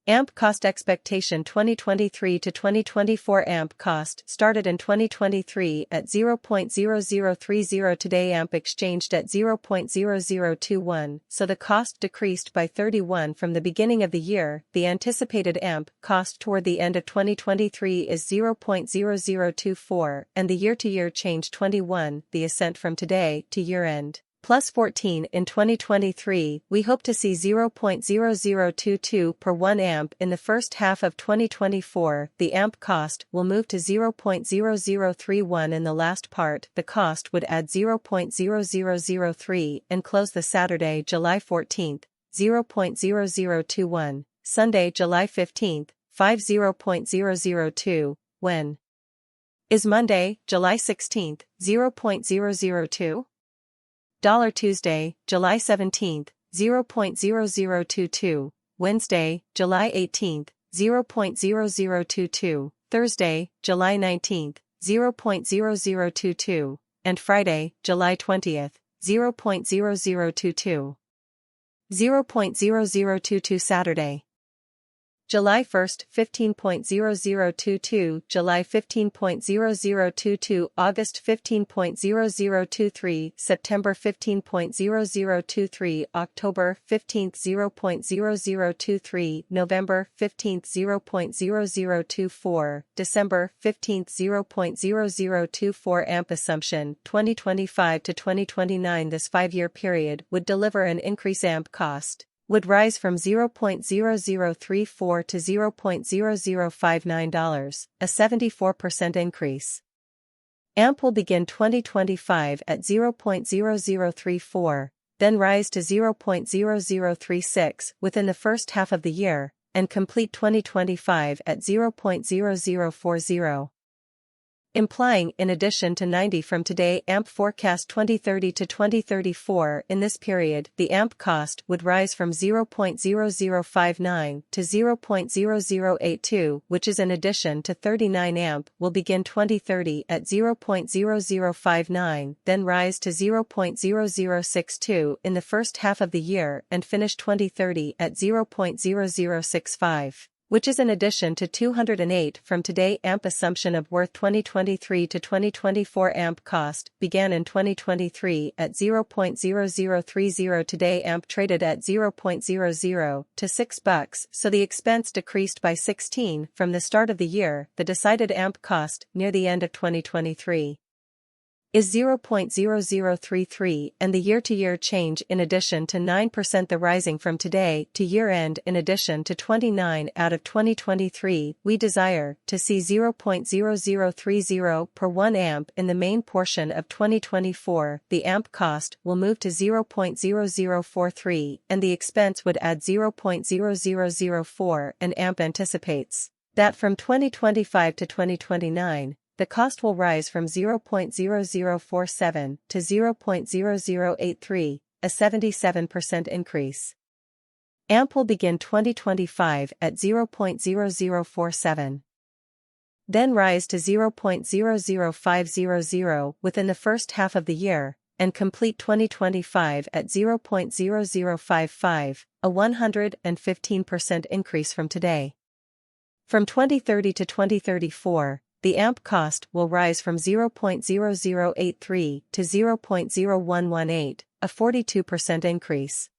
AMP cost expectation 2023 to 2024 AMP cost started in 2023 at 0.0030. Today AMP exchanged at 0.0021, so the cost decreased by 31 from the beginning of the year. The anticipated AMP cost toward the end of 2023 is 0.0024, and the year-to-year change 21, the ascent from today to year-end. Plus 14 in 2023, we hope to see 0.0022 per 1 AMP in the first half of 2024. The AMP cost will move to 0.0031 in the last part. The cost would add 0.0003 and close the Saturday, July 14th, 0.0021, Sunday, July 15th, 50.002, when is Monday, July 16th, 0.002? Tuesday, July 17th, 0.0022, Wednesday, July 18th, 0.0022, Thursday, July 19th, 0.0022, and Friday, July 20th, 0.0022. 0.0022 Saturday, July 1st, 15.0022, July 15.0022, August 15.0023, September 15.0023, October 15th 0.0023, November 15th 0.0024, December 15th 0.0024. AMP assumption 2025 to 2029. This 5-year period would deliver an increase. AMP cost would rise from $0.0034 to $0.0059, a 74% increase. AMP will begin 2025 at $0.0034, then rise to $0.0036 within the first half of the year, and complete 2025 at $0.0040. Implying, in addition to 90 from today, AMP forecast 2030 to 2034. In this period, the AMP cost would rise from $0.0059 to $0.0082, which is in addition to 39. AMP will begin 2030 at $0.0059, then rise to $0.0062 in the first half of the year and finish 2030 at $0.0065. Which is in addition to 208 from today. AMP assumption of worth 2023 to 2024. AMP cost began in 2023 at $0.0030. Today AMP traded at $0.00 to $6, so the expense decreased by 16 from the start of the year. The decided AMP cost near the end of 2023 is 0.0033, and the year-to-year change in addition to 9%. The rising from today to year-end in addition to 29 out of 2023. We desire to see 0.0030 per 1 AMP in the main portion of 2024. The AMP cost will move to 0.0043, and the expense would add 0.0004, and AMP anticipates that from 2025 to 2029, the cost will rise from 0.0047 to 0.0083, a 77% increase. AMP will begin 2025 at 0.0047. Then rise to 0.00500 within the first half of the year, and complete 2025 at 0.0055, a 115% increase from today. From 2030 to 2034, the AMP cost will rise from 0.0083 to 0.0118, a 42% increase.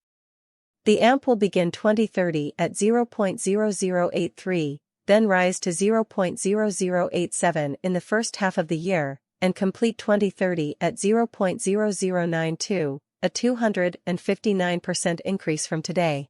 The AMP will begin 2030 at 0.0083, then rise to 0.0087 in the first half of the year, and complete 2030 at 0.0092, a 259% increase from today.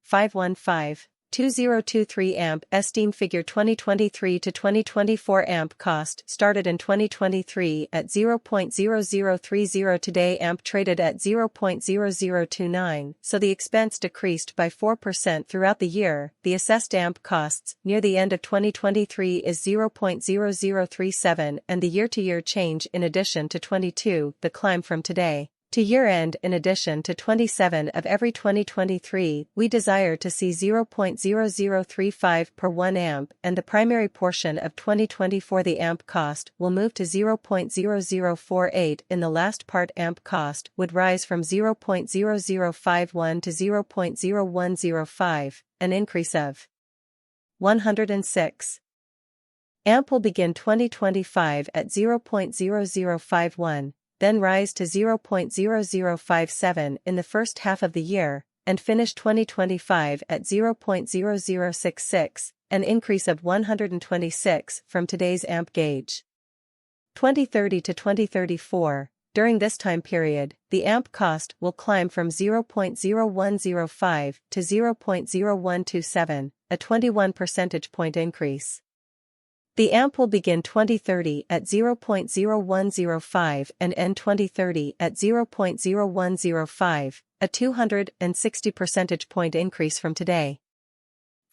515. 2023 AMP esteemed figure 2023 to 2024 AMP cost started in 2023 at 0.0030. Today AMP traded at 0.0029, so the expense decreased by 4% throughout the year. The assessed AMP costs near the end of 2023 is 0.0037, and the year-to-year change in addition to 22, the climb from today. To year-end, in addition to 27 of every 2023, we desire to see 0.0035 per 1 amp, and the primary portion of 2024 the amp cost will move to 0.0048. In the last part, amp cost would rise from 0.0051 to 0.0105, an increase of 106. AMP will begin 2025 at 0.0051. Then rise to 0.0057 in the first half of the year, and finish 2025 at 0.0066, an increase of 126 from today's AMP gauge. 2030 to 2034, during this time period, the AMP cost will climb from 0.0105 to 0.0127, a 21 percentage point increase. The AMP will begin 2030 at 0.0105 and end 2030 at 0.0105, a 260 percentage point increase from today.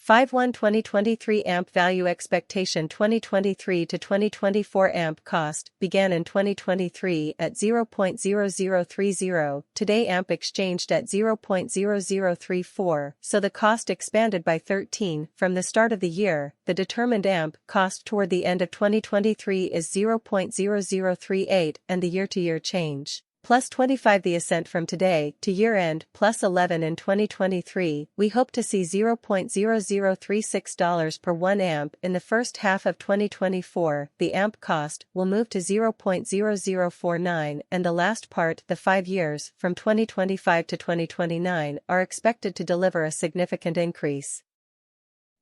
5/1/2023 AMP value expectation 2023 to 2024 AMP cost began in 2023 at 0.0030, today AMP exchanged at 0.0034, so the cost expanded by 13 from the start of the year. The determined AMP cost toward the end of 2023 is 0.0038, and the year-to-year change plus 25. The ascent from today to year-end plus 11 in 2023, we hope to see $0.0036 per 1 amp in the first half of 2024. The amp cost will move to 0.0049, and the last part, the 5 years from 2025 to 2029, are expected to deliver a significant increase.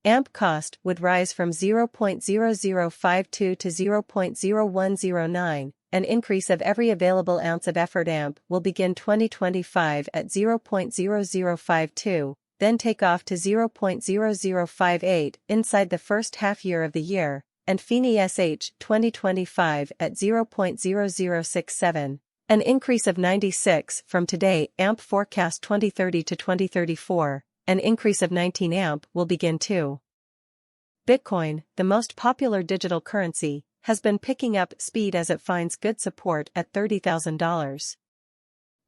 AMP cost would rise from 0.0052 to 0.0109. An increase of every available ounce of effort. AMP will begin 2025 at 0.0052, then take off to 0.0058 inside the first half year of the year, and FINI/SH 2025 at 0.0067, an increase of 96 from today. AMP forecast 2030 to 2034, an increase of 19. AMP will begin too. Bitcoin, the most popular digital currency, has been picking up speed as it finds good support at $30,000.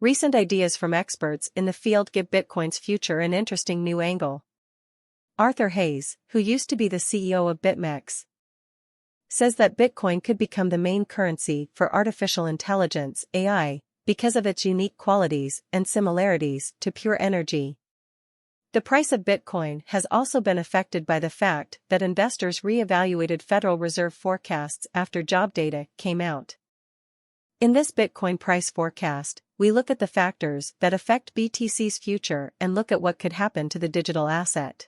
Recent ideas from experts in the field give Bitcoin's future an interesting new angle. Arthur Hayes, who used to be the CEO of BitMEX, says that Bitcoin could become the main currency for artificial intelligence (AI) because of its unique qualities and similarities to pure energy. The price of Bitcoin has also been affected by the fact that investors re-evaluated Federal Reserve forecasts after job data came out. In this Bitcoin price forecast, we look at the factors that affect BTC's future and look at what could happen to the digital asset.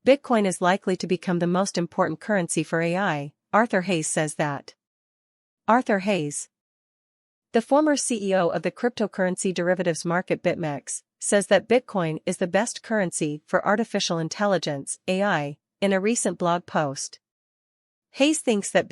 Bitcoin is likely to become the most important currency for AI, Arthur Hayes says that. Arthur Hayes, the former CEO of the cryptocurrency derivatives market BitMEX, says that Bitcoin is the best currency for artificial intelligence (AI) in a recent blog post. Hayes thinks that